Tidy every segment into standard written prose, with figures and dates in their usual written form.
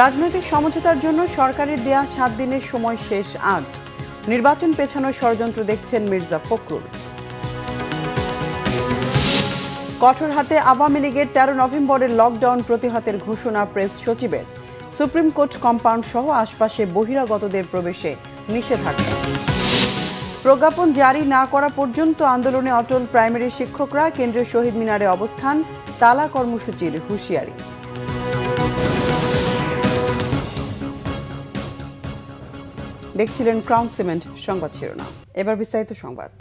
রাজনৈতিক সমঝোতার জন্য সরকারের দেয়া 7 দিনের সময় শেষ আজ। নির্বাচন পেছানোর ষড়যন্ত্র দেখছেন মির্জা ফখরুল। কঠোর হাতে আওয়ামী লীগের 13 নভেম্বরের লকডাউন প্রতিহতের ঘোষণা প্রেস সচিবের। সুপ্রিম কোর্ট কম্পাউন্ড সহ আশপাশে বহিরাগতদের প্রবেশে নিষেধাজ্ঞা। প্রজ্ঞাপন জারি না করা পর্যন্ত আন্দোলনে অটল প্রাইমারি শিক্ষকরা। কেন্দ্রীয় শহীদ মিনারে অবস্থান, তালা কর্মসূচির হুঁশিয়ারি। দেখছিলেন ক্রাউন সিমেন্ট সংবাদ শিরোনাম। এবার বিস্তারিত সংবাদ।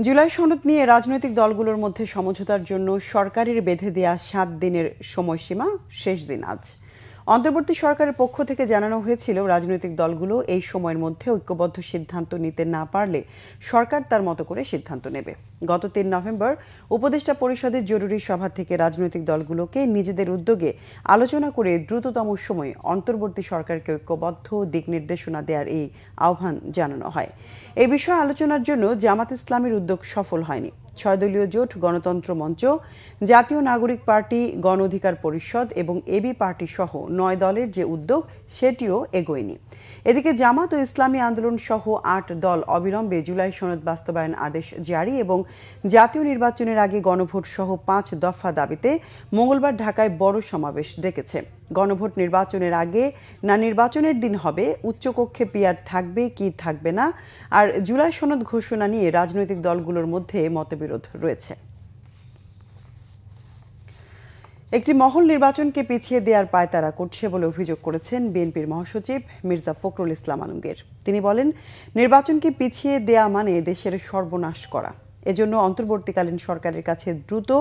জুলাই সনদ নিয়ে রাজনৈতিক দলগুলোর মধ্যে সমঝোতার জন্য সরকারের বেঁধে দেয়া 7 দিনের সময়সীমা শেষ দিন আজ। অন্তর্বর্তী সরকারের পক্ষ থেকে জানানো হয়েছিল, রাজনৈতিক দলগুলো এই সময়ের মধ্যে ঐক্যবদ্ধ সিদ্ধান্ত নিতে না পারলে সরকার তার মতো করে সিদ্ধান্ত নেবে। গত 3 নভেম্বর উপদেষ্টা পরিষদের জরুরি সভা থেকে রাজনৈতিক দলগুলোকে নিজেদের উদ্যোগে আলোচনা করে দ্রুততম সময়ে অন্তর্বর্তী সরকারকে ঐক্যবদ্ধ দিক নির্দেশনা দেওয়ার এই আহ্বান জানানো হয়। এই বিষয়ে আলোচনার জন্য জামাত ইসলামের উদ্যোগ সফল হয়নি। 6 দলীয় জোট গণতন্ত্র মঞ্চ, জাতীয় নাগরিক পার্টি, গণ অধিকার পরিষদ এবং এবি পার্টি সহ 9 দলের যে উদ্যোগ সেটিও এগোয়নি। এদিকে জামাত ও ইসলামী আন্দোলন সহ 8 দল অবিলম্বে জুলাই সনদ বাস্তবায়ন আদেশ জারি এবং জাতীয় নির্বাচনের আগে গণভোট সহ 5 দফা দাবিতে মঙ্গলবার ঢাকায় বড় সমাবেশ ডেকেছে। গণভোট নির্বাচনের আগে না নির্বাচনের দিন হবে, উচ্চকক্ষে পিয়ার থাকবে কি থাকবে না, আর জুলাই সনদ ঘোষণা নিয়ে রাজনৈতিক দলগুলোর মধ্যে মতবিরোধ রয়েছে। একটি মহল নির্বাচনকে পিছিয়ে দেওয়ার পায়তারা করছে বলে অভিযোগ করেছেন বিএনপির মহাসচিব মির্জা ফখরুল ইসলাম আলমগীর। তিনি বলেন, নির্বাচনকে পিছিয়ে দেয়া মানে দেশের সর্বনাশ করা। এজন্য অন্তর্বর্তীকালীন সরকারের কাছে দ্রুত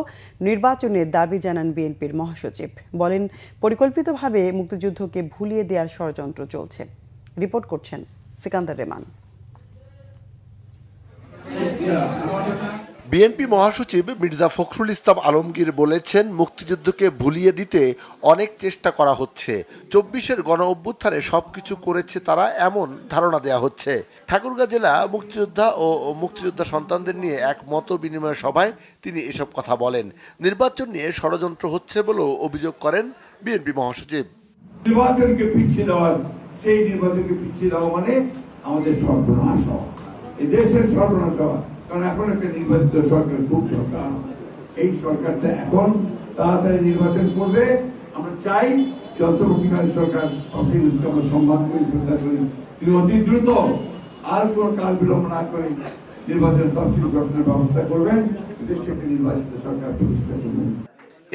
নির্বাচনের দাবি জানান বিএনপির মহাসচিব। বলেন, পরিকল্পিতভাবে মুক্তিযুদ্ধকে ভুলিয়ে দেওয়ার ষড়যন্ত্র চলছে। রিপোর্ট করছেন সিকান্দার রেমান। বিএনপি মহাসচিব মির্জা ফখরুল ইসলাম আলমগীর বলেছেন, মুক্তিযুদ্ধকে ভুলিয়ে দিতে অনেক চেষ্টা করা হচ্ছে। 24-এর গণ অভ্যুত্থানে সবকিছু করেছে তারা, এমন ধারণা দেয়া হচ্ছে। ঠাকুরগাঁ জেলা মুক্তিযোদ্ধা ও মুক্তিযোদ্ধা সন্তানদের নিয়ে এক মত বিনিময় সভায় তিনি এসব কথা বলেন। নির্বাচন নিয়ে ষড়যন্ত্র হচ্ছে বলেও অভিযোগ করেন বিএনপি মহাসচিব। নির্বাচনকে পিছিয়ে দেওয়া, সেই নির্বাচনকে পিছিয়ে দেওয়া মানে আমাদের সর্বনাশ হওয়া, এই দেশের সর্বনাশ হওয়া। কারণ এখন একটা নির্বাচিত সরকার খুব দরকার। এই সরকারটা এখন তাড়াতাড়ি নির্বাচন করবে। আমরা চাই যে অন্তর্বর্তীকালীন সরকার আমরা সম্মান করি, শ্রদ্ধা করি, তিনি অতি দ্রুত আর কোনো কাল বিলম্ব না করে নির্বাচন তফসিল ঘোষণার ব্যবস্থা করবেন, দেশে একটি নির্বাচিত সরকার প্রতিষ্ঠা করবেন।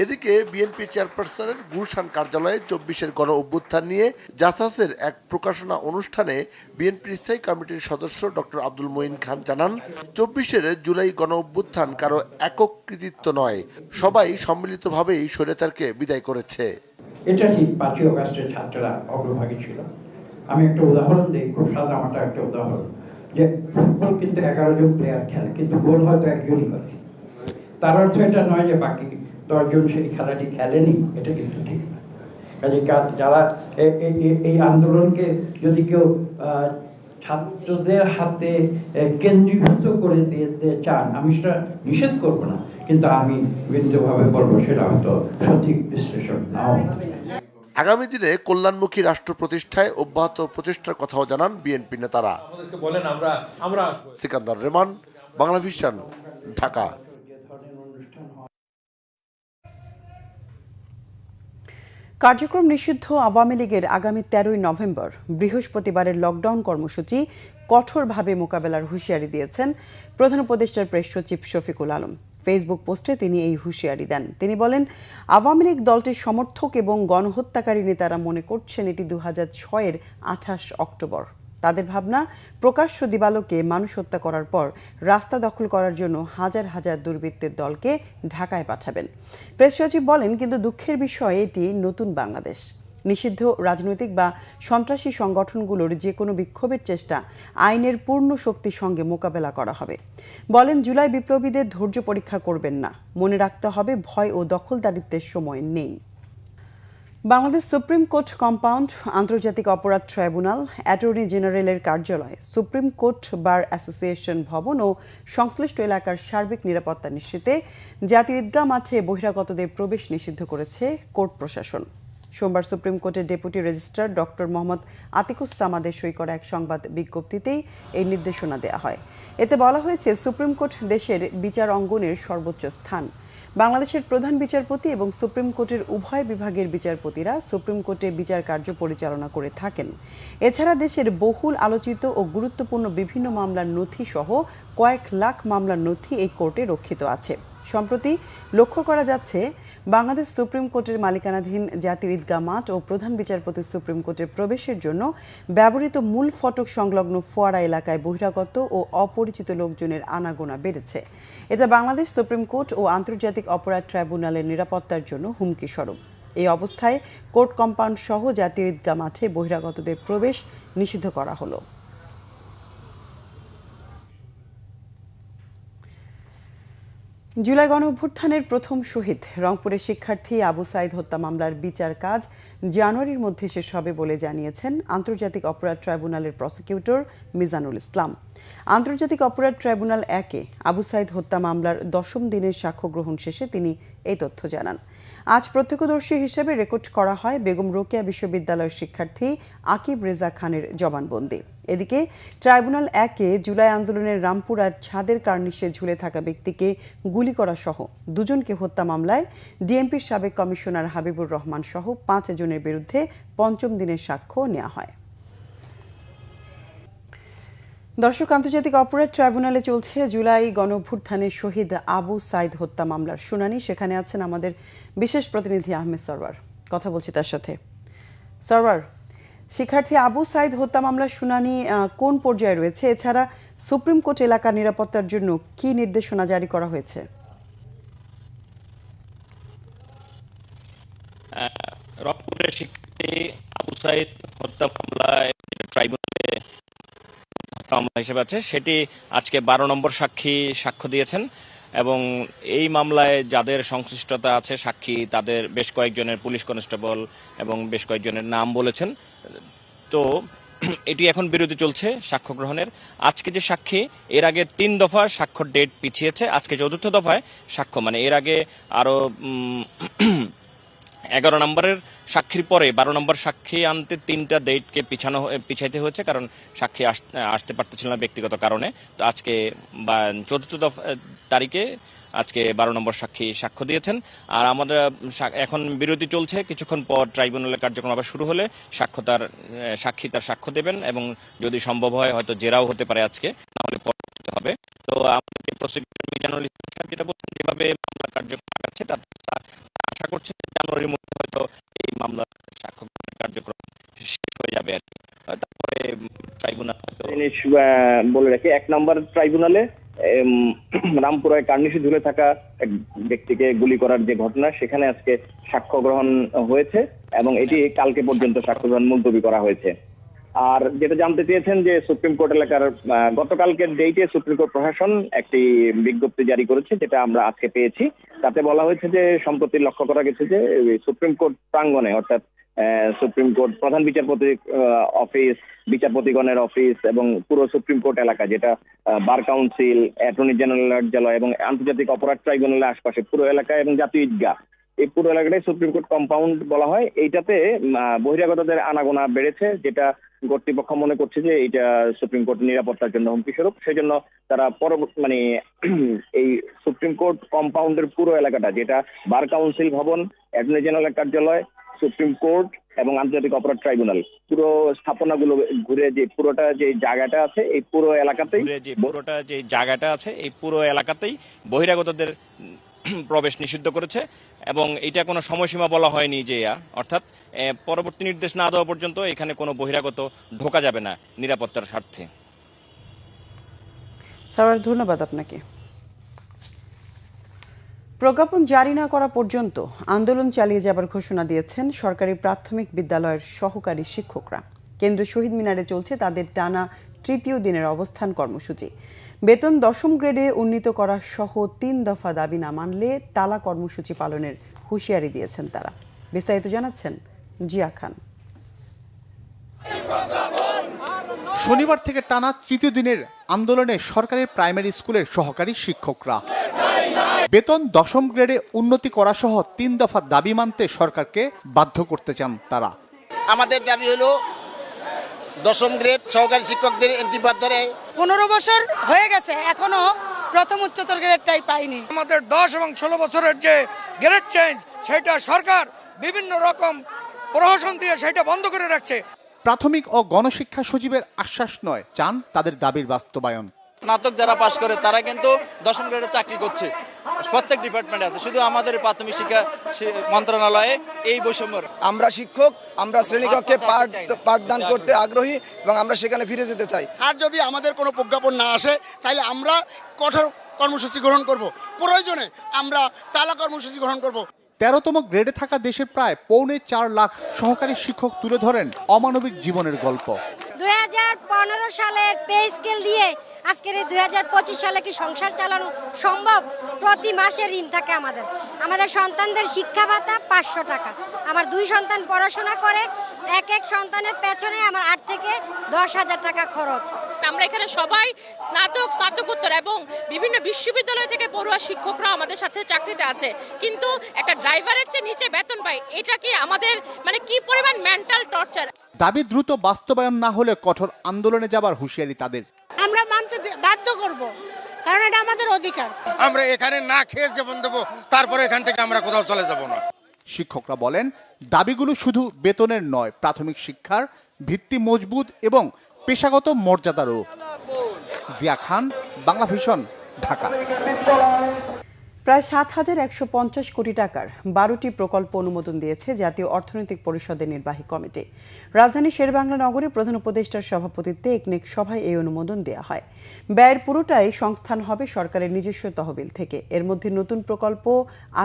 এদিকে বিএনপি চেয়ারপারসনের গুলশান কার্যালয়ে 24-এর গণ অভ্যুত্থান নিয়ে জাসাসের এক প্রকাশনা অনুষ্ঠানে বিএনপির স্থায়ী কমিটির সদস্য ডক্টর আব্দুল মঈন খান জানান, 24-এর জুলাই গণ অভ্যুত্থান কারো একক কৃতিত্ব নয়, সবাই সম্মিলিতভাবেই স্বৈরাচারকে বিদায় করেছে। এটা ঠিক 5ই আগস্টের ছাত্ররা অগ্রভাগী ছিল। আমি একটা উদাহরণ দিই, খুব সাধারণ একটা উদাহরণ, যে ফুটবল কিন্তু 11 জন প্লেয়ার খেলে, কিন্তু গোল হয়তো একজনই করে। তার অর্থ এটা নয় যে বাকি 10 জন সেই খেলাটি খেলেনি, এটা কিন্তু ঠিক না। কাজে যারা এই আন্দোলনকে যদি কেউ ছাত্রদের হাতে কেন্দ্রীভূত করে দিতে চান, আমি সেটা নিষেধ করব না, কিন্তু আমি বিনীতভাবে বলবো সেটা হয়তো সঠিক বিশ্লেষণ নাও। আগামী দিনে কল্যাণমুখী রাষ্ট্র প্রতিষ্ঠায় অব্যাহত প্রচেষ্টার কথাও জানান বিএনপি নেতারা। সিকান্দার রেমান, বাংলাভিশন, ঢাকা। কার্যক্রম নিষিদ্ধ আওয়ামী লীগের আগামী 13ই নভেম্বর বৃহস্পতিবারের লকডাউন কর্মসূচি কঠোরভাবে মোকাবেলার হুঁশিয়ারি দিয়েছেন প্রধান উপদেষ্টার প্রেস সচিব শফিকুল আলম। ফেসবুক পোস্টে তিনি এই হুঁশিয়ারি দেন। তিনি বলেন, আওয়ামী লীগ দলটির সমর্থক এবং গণহত্যাকারী নেতারা মনে করছেন এটি 2006-এর 28 অক্টোবর। তাদের ভাবনা, প্রকাশ্য দিবালোকে মানুষ হত্যা করার পর রাস্তা দখল করার জন্য হাজার হাজার দুর্বৃত্তের দলকে ঢাকায় পাঠাবেন। প্রেস সচিব বলেন, কিন্তু দুঃখের বিষয় এটি নতুন বাংলাদেশ। নিষিদ্ধ রাজনৈতিক বা সন্ত্রাসী সংগঠনগুলোর যে কোনো বিক্ষোভের চেষ্টা আইনের পূর্ণ শক্তির সঙ্গে মোকাবেলা করা হবে। বলেন, জুলাই বিপ্লবীদের ধৈর্য পরীক্ষা করবেন না, মনে রাখতে হবে ভয় ও দখলদারিত্বের সময় নেই। বাংলাদেশ সুপ্রিম কোর্ট কম্পাউন্ড, আন্তর্জাতিক অপরাধ ট্রাইব্যুনাল, অ্যাটর্নি জেনারেলের কার্যালয়, সুপ্রিম কোর্ট বার অ্যাসোসিয়েশন ভবন ও সংশ্লিষ্ট এলাকার সার্বিক নিরাপত্তা নিশ্চিতে জাতীয় ঈদগাহ মাঠে বহিরাগতদের প্রবেশ নিষিদ্ধ করেছে কোর্ট প্রশাসন। সোমবার সুপ্রিম কোর্টের ডেপুটি রেজিস্ট্রার ডক্টর মোহাম্মদ আতিকুস সামাদের সই করা এক সংবাদ বিজ্ঞপ্তিতেই এই নির্দেশনা দেওয়া হয়। এতে বলা হয়েছে, সুপ্রিম কোর্ট দেশের বিচার অঙ্গনের সর্বোচ্চ স্থান। বাংলাদেশের প্রধান বিচারপতি এবং সুপ্রিম কোর্টের উভয় বিভাগের বিচারপতিরা সুপ্রিম কোর্টে বিচার কার্য পরিচালনা করে থাকেন। এছাড়া দেশের বহুল আলোচিত ও গুরুত্বপূর্ণ বিভিন্ন মামলার নথি সহ কয়েক লাখ মামলার নথি এই কোর্টে রক্ষিত আছে। সম্প্রতি লক্ষ্য করা যাচ্ছে, বাংলাদেশ সুপ্রিম কোর্টের মালিকানাধীন জাতীয় ঈদগাহ মাঠ ও প্রধান বিচারপতি সুপ্রিম কোর্টের প্রবেশের জন্য ব্যবহৃত মূল ফটক সংলগ্ন ফোয়ারা এলাকায় বহিরাগত ও অপরিচিত লোকজনের আনাগোনা বেড়েছে। এটা বাংলাদেশ সুপ্রিম কোর্ট ও আন্তর্জাতিক অপরাধ ট্রাইব্যুনালের নিরাপত্তার জন্য হুমকি স্বরূপ। এই অবস্থায় কোর্ট কম্পাউন্ড সহ জাতীয় ঈদগাহ মাঠে বহিরাগতদের প্রবেশ নিষিদ্ধ করা হলো। জুলাই গণঅভ্যুত্থানের প্রথম শহীদ রংপুরের শিক্ষার্থী আবু সাইদ হত্যা মামলার বিচার কাজ জানুয়ারির মধ্যে শেষ হবে বলে জানিয়েছেন আন্তর্জাতিক অপরাধ ট্রাইব্যুনালের প্রসিকিউটর মিজানুল ইসলাম। আন্তর্জাতিক অপরাধ ট্রাইব্যুনাল 1-এ আবু সাইদ হত্যা মামলার 10ম দিনের সাক্ষ্য গ্রহণ শেষে তিনি এই তথ্য জানান। আজ প্রত্যক্ষদর্শী হিসেবে রেকর্ড করা হয় বেগম রোকেয়া বিশ্ববিদ্যালয়ের শিক্ষার্থী আকিব রেজা খানের জবানবন্দি। এদিকে ট্রাইব্যুনাল 1-এ জুলাই আন্দোলনের রামপুরার ছাদের কার্নিশে ঝুলে থাকা ব্যক্তিকে গুলি করা সহ দুজনকে হত্যা মামলায় ডিএমপির সাবেক কমিশনার হাবিবুর রহমান সহ 5 জনের বিরুদ্ধে 5ম দিনের সাক্ষ্য নেওয়া হয়। দর্শক, আন্তর্জাতিক অপরাধ ট্রাইব্যুনালে চলছে জুলাই গণঅভ্যুত্থানে শহীদ আবু সাইদ হত্যা মামলার শুনানি। সেখানে আছেন আমাদের বিশেষ প্রতিনিধি আহমেদ সরওয়ার। কথা বলছি তার সাথে। সরওয়ার, শিক্ষার্থী আবু সাইদ হত্যা মামলার শুনানি কোন পর্যায়ে রয়েছে? এছাড়া সুপ্রিম কোর্ট এলাকার নিরাপত্তার জন্য কি নির্দেশনা জারি করা হয়েছে? রংপুরের শিক্ষার্থী আবু সাইদ হত্যা মামলায় ট্রাইব্যুনালে হত্যা মামলা হিসেবে আছে, সেটি আজকে 12 নম্বর সাক্ষী সাক্ষ্য দিয়েছেন এবং এই মামলায় যাদের সংশ্লিষ্টতা আছে সাক্ষী, তাদের বেশ কয়েকজনের পুলিশ কনস্টেবল এবং বেশ কয়েকজনের নাম বলেছেন। তো এটি এখন বিরতি চলছে সাক্ষ্য গ্রহণের। আজকে যে সাক্ষী, এর আগে 3 দফা সাক্ষ্যর ডেট পিছিয়েছে। আজকে 4র্থ দফায় সাক্ষ্য, মানে এর আগে আরো 11 নম্বরের সাক্ষীর পরে 12 নম্বর সাক্ষী আনতে 3টা ডেটকে পিছাইতে হয়েছে, কারণ সাক্ষী আসতে পারতেছিল না ব্যক্তিগত কারণে। তো আজকে 4র্থ তারিখে আজকে 12 নম্বর সাক্ষী সাক্ষ্য দিয়েছেন। আর আমাদের এখন বিরতি চলছে, কিছুক্ষণ পর ট্রাইব্যুনালের কার্যক্রম আবার শুরু হলে সাক্ষী তার সাক্ষ্য দেবেন এবং যদি সম্ভব হয় হয়তো জেরাও হতে পারে আজকে, না হলে পরবর্তীতে হবে। তো আমাদের প্রসিকিউটর মিজানুল ইসলাম সাহেব যেটা বলছেন, যেভাবে মামলা কার্যক্রম আগাচ্ছে তাতে আশা করছে জানুয়ারির মধ্যে হয়তো এই মামলার সাক্ষ্য কার্যক্রম শেষ হয়ে যাবে আর কি। তারপরে ট্রাইব্যুনাল জিনিস বলে রাখি, 1 নম্বর ট্রাইব্যুনালে রামপুরায় কার্নিশে ঝুলে থাকা এক ব্যক্তিকে গুলি করার যে ঘটনা, সেখানে আজকে সাক্ষ্য গ্রহণ হয়েছে এবং এটি কালকে পর্যন্ত সাক্ষ্য গ্রহণ মুলতবি করা হয়েছে। আর যেটা জানতে চেয়েছেন যে সুপ্রিম কোর্ট এলাকার গতকালকের ডেটে সুপ্রিম কোর্ট প্রশাসন একটি বিজ্ঞপ্তি জারি করেছে, যেটা আমরা আজকে পেয়েছি। তাতে বলা হয়েছে যে সম্প্রতি লক্ষ্য করা গেছে যে সুপ্রিম কোর্ট প্রাঙ্গণে, অর্থাৎ সুপ্রিম কোর্ট প্রধান বিচারপতির অফিস, বিচারপতিগণের অফিস এবং পুরো সুপ্রিম কোর্ট এলাকা, যেটা বার কাউন্সিল, অ্যাটর্নি জেনারেল কার্যালয় এবং আন্তর্জাতিক অপরাধ ট্রাইব্যুনালের আশপাশে পুরো এলাকা এবং জাতীয় ঈদগাহ, এই পুরো এলাকাটাই সুপ্রিম কোর্ট কম্পাউন্ড বলা হয়। এইটাতে বহিরাগতদের আনাগোনা বেড়েছে, যেটা কর্তৃপক্ষ মনে করছে যে এটা সুপ্রিম কোর্ট নিরাপত্তার জন্য হুমকি স্বরূপ। সেজন্য তারা এই সুপ্রিম কোর্ট কম্পাউন্ডের পুরো এলাকাটা, যেটা বার কাউন্সিল ভবন, অ্যাটর্নি জেনারেল কার্যালয়, সুপ্রিম কোর্ট এবং আন্তর্জাতিক অপরাধ ট্রাইব্যুনাল, পুরো স্থাপনাগুলো ঘুরে যে পুরোটা যে জায়গাটা আছে, এই পুরো এলাকাতেই বহিরাগতদের প্রবেশ নিষিদ্ধ করেছে এবং এটা কোনো সময়সীমা বলা হয়নি যে, অর্থাৎ পরবর্তী নির্দেশ না দেওয়া পর্যন্ত এখানে কোনো বহিরাগত ঢোকা যাবে না নিরাপত্তার স্বার্থে। স্যার, ধন্যবাদ আপনাকে। প্রজ্ঞাপন জারি না করা পর্যন্ত আন্দোলন চালিয়ে যাবার ঘোষণা দিয়েছেন সরকারি প্রাথমিক বিদ্যালয়ের সহকারী শিক্ষকরা। কেন্দ্রীয় শহীদ মিনারে চলছে তাদের টানা 3য় দিনের অবস্থান কর্মসূচি। বেতন 10ম গ্রেডে উন্নীত করা সহ 3 দফা দাবি না মানলে তালা কর্মসূচি পালনের হুঁশিয়ারি দিয়েছেন তারা। বিস্তারিত জানাচ্ছেন জিয়া খান। শনিবার থেকে টানা তৃতীয় দিনের আন্দোলনে সরকারি প্রাইমারি স্কুলের সহকারী শিক্ষকরা বেতন 10ম গ্রেডে উন্নতি করা সহ 3 দফা দাবি মানতে সরকারকে বাধ্য করতে চান তারা। আমাদের দাবি হলো 10ম গ্রেড সহকারী শিক্ষকদের এন্ট্রি বাদ ধরে 15 বছর হয়ে গেছে, এখনো প্রথম উচ্চতর গ্রেডটাই পাইনি। আমাদের 10 এবং 16 বছরের যে গ্রেড চেঞ্জ সেটা সরকার বিভিন্ন রকম প্রহসন দিয়ে সেটা বন্ধ করে রাখছে। প্রাথমিক ও গণশিক্ষা সচিবের আশ্বাস নয়, চান তাদের দাবির বাস্তবায়ন। স্নাতক যারা পাশ করে তারা কিন্তু 10ম গ্রেডে চাকরি করছে, প্রত্যেক ডিপার্টমেন্টে আছে, শুধু আমাদের প্রাথমিক শিক্ষা মন্ত্রণালয়ে এই বৈষম্য। আমরা শিক্ষক, আমরা শ্রেণীকক্ষে পাঠদান করতে আগ্রহী এবং আমরা সেখানে ফিরে যেতে চাই। আর যদি আমাদের কোনো প্রজ্ঞাপন না আসে তাহলে আমরা কঠোর কর্মসূচি গ্রহণ করব, প্রয়োজনে আমরা তালা কর্মসূচি গ্রহণ করব। 13তম গ্রেডে থাকা দেশের প্রায় 4.25 লাখ সহকারী শিক্ষক তুলে ধরেন অমানবিক জীবনের গল্প। 2015 সালের পে স্কেল দিয়ে আজকের এই 2025 সালে কি সংসার চালানো সম্ভব? প্রতি মাসে ঋণ থাকে আমাদের সন্তানদের শিক্ষা ভাতা 500 টাকা। আমার 2 সন্তান পড়াশোনা করে, এক সন্তানের পেছনে আমার 8 থেকে 10,000 টাকা খরচ। আমরা এখানে সবাই স্নাতকোত্তর এবং বিভিন্ন বিশ্ববিদ্যালয় থেকে পড়ুয়া শিক্ষকরা আমাদের সাথে চাকরিতে আছে, কিন্তু একটা ড্রাইভারের চেয়ে নিচে বেতন পাই। এটা কি আমাদের কি পরিমাণ মেন্টাল টর্চার। দাবি দ্রুত বাস্তবায়ন না হলে কঠোর আন্দোলনে যাবার হুঁশিয়ারি তাদের। আমরা মানতে বাধ্য করব, কারণ এটা আমাদের অধিকার। আমরা এখানে না খেয়ে জীবন দেবো, তারপরে এখান থেকে আমরা কোথাও চলে যাব না। শিক্ষকরা বলেন, দাবিগুলো শুধু বেতনের নয়, প্রাথমিক শিক্ষার ভিত্তি মজবুত এবং পেশাগত মর্যাদারও। জিয়া খান, বাংলা ভিশন, ঢাকা। প্রায় 7,150 কোটি টাকার 12টি প্রকল্প অনুমোদন দিয়েছে জাতীয় অর্থনৈতিক পরিষদের নির্বাহী কমিটি। রাজধানী শেরেবাংলা নগরে প্রধান উপদেষ্টার সভাপতিত্বে একনেক সভায় এই অনুমোদন দেওয়া হয়। ব্যয়ের পুরোটাই সংস্থান হবে সরকারের নিজস্ব তহবিল থেকে। এর মধ্যে নতুন প্রকল্প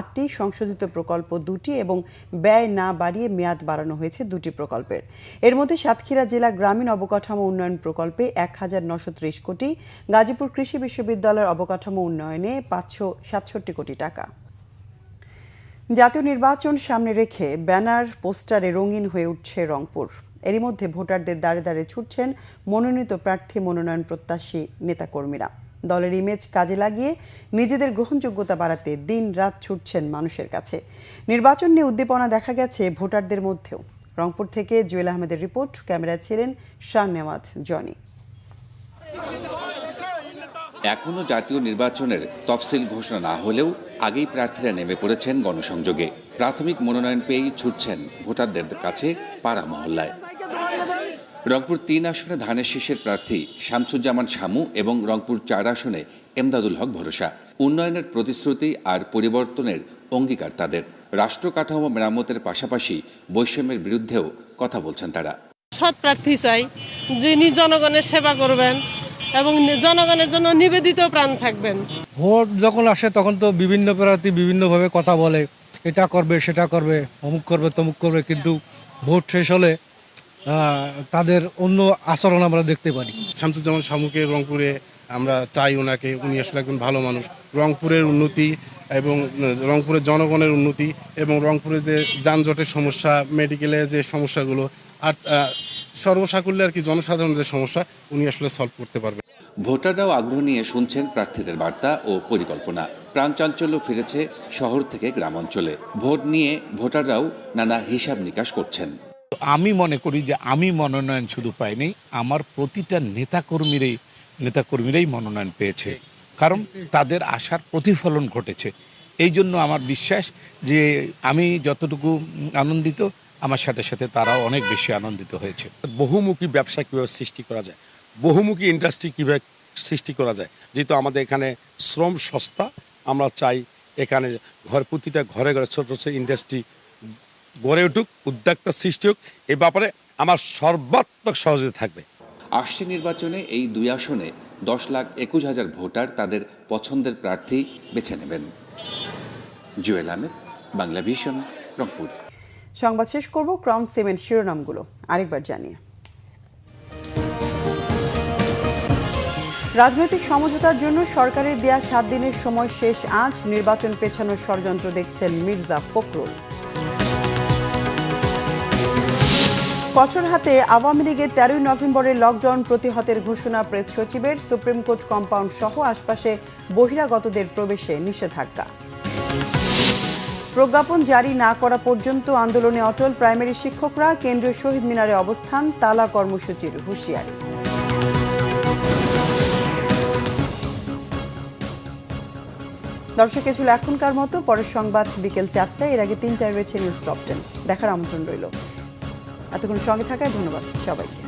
8টি, সংশোধিত প্রকল্প 2টি এবং ব্যয় না বাড়িয়ে মেয়াদ বাড়ানো হয়েছে 2টি প্রকল্পের। এর মধ্যে সাতক্ষীরা জেলা গ্রামীণ অবকাঠামো উন্নয়ন প্রকল্পে 1,930 কোটি, গাজীপুর কৃষি বিশ্ববিদ্যালয়ের অবকাঠামো উন্নয়নে 567 কোটি টাকা। জাতীয় নির্বাচন সামনে রেখে ব্যানার পোস্টারে রঙিন হয়ে উঠছে রংপুর। এরই মধ্যে ভোটারদের দাঁড়ে দাঁড়িয়ে ছুটছেন মনোনীত প্রার্থী মনোনয়ন প্রত্যাশী নেতাকর্মীরা। দলের ইমেজ কাজে লাগিয়ে নিজেদের গ্রহণযোগ্যতা বাড়াতে দিন রাত ছুটছেন মানুষের কাছে। নির্বাচন নিয়ে উদ্দীপনা দেখা গেছে ভোটারদের মধ্যেও। রংপুর থেকে জুয়েল আহমেদের রিপোর্ট, ক্যামেরায় ছিলেন শাহনেওয়াজ জনি। এখনো জাতীয় নির্বাচনের তফসিল ঘোষণা না হলেও আগেই প্রার্থীরা নেমে পড়েছেন গণসংযোগে। প্রাথমিক মনোনয়ন পেয়েই ছুটছেন ভোটারদের কাছে পাড়া মহল্লায়। রংপুর 3 আসনে ধানের শীষের প্রার্থী শামসুজ্জামান শামু এবং রংপুর 4 আসনে এমদাদুল হক ভরসা। উন্নয়নের প্রতিশ্রুতি আর পরিবর্তনের অঙ্গীকার তাদের। রাষ্ট্র কাঠামো মেরামতের পাশাপাশি বৈষম্যের বিরুদ্ধেও কথা বলছেন তারা। সৎ প্রার্থী চাই, যিনি জনগণের সেবা করবেন এবং জনগণের জন্য নিবেদিত প্রাণ থাকবেন। ভোট যখন আসে তখন তো বিভিন্ন প্রার্থী বিভিন্নভাবে কথা বলে, এটা করবে সেটা করবে, অমুক করবে তমুক করবে, কিন্তু ভোট শেষ হলে তাদের অন্য আচরণ আমরা দেখতে পারি। শামসুজ্জামান শামুকে রংপুরে আমরা চাই, ওনাকে, উনি আসলে একজন ভালো মানুষ। রংপুরের উন্নতি এবং রংপুরের জনগণের উন্নতি এবং রংপুরে যে যানজটের সমস্যা, মেডিকেলে যে সমস্যাগুলো আর সর্বসাকুল্যে আর কি জনসাধারণের যে সমস্যা, উনি আসলে সলভ করতে পারবেন। ভোটাররাও আগ্রহ নিয়ে শুনছেন প্রার্থীদের বার্তা ও পরিকল্পনা। প্রাণচাঞ্চল্য ফিরেছে শহর থেকে গ্রাম অঞ্চলে। ভোট নিয়ে ভোটাররাও নানা হিসাব নিকাশ করছেন। আমি মনে করি যে আমি মনোনয়ন শুধু পাইনি, আমার প্রতিটা নেতাকর্মীরাই মনোনয়ন পেয়েছে, কারণ তাদের আশার প্রতিফলন ঘটেছে। এই জন্য আমার বিশ্বাস যে আমি যতটুকু আনন্দিত, আমার সাথে সাথে তারাও অনেক বেশি আনন্দিত হয়েছে। বহুমুখী ব্যবসা কীভাবে সৃষ্টি করা যায়, বহুমুখী ইন্ডাস্ট্রি কীভাবে সৃষ্টি করা যায়, যেহেতু আমাদের এখানে শ্রম সস্তা, আমরা চাই এখানে প্রতিটা ঘরে ঘরে ছোট ছোট ইন্ডাস্ট্রি গড়ে উঠুক, উদ্যোক্তা সৃষ্টি হোক। এই ব্যাপারে আমার সর্বাত্মক সহযোগিতা থাকবে। আসছে নির্বাচনে এই 2 আসনে 10,21,000 ভোটার তাদের পছন্দের প্রার্থী বেছে নেবেন। জুয়েল আহমেদ, বাংলা ভিশন, রংপুর। সংবাদ শেষ করব ক্রাউন সিমেন্ট শিরোনামগুলো আরেকবার জানিয়ে। রাজনৈতিক সমঝোতার জন্য সরকারের দেয়া 7 দিনের সময় শেষ আজ। নির্বাচন পেছানোর ষড়যন্ত্র দেখছেন মির্জা ফখরুল। কঠোর হাতে আওয়ামী লীগের 13 নভেম্বরের লকডাউন প্রতিহতের ঘোষণা প্রেস সচিবের। সুপ্রিম কোর্ট কম্পাউন্ড সহ আশপাশে বহিরাগতদের প্রবেশে নিষেধাজ্ঞা। প্রজ্ঞাপন জারি না করা পর্যন্ত আন্দোলনে অটল প্রাইমারি শিক্ষকরা। কেন্দ্রীয় শহীদ মিনারে অবস্থান, তালা কর্মসূচির হুঁশিয়ারি। দর্শক, ছিল এখনকার মতো। পরের সংবাদ বিকেল 4টায়। এর আগে 3টায় রয়েছে নিউজ টপ 10 দেখার আমন্ত্রণ রইল। এতক্ষণ সঙ্গে থাকায় ধন্যবাদ সবাইকে।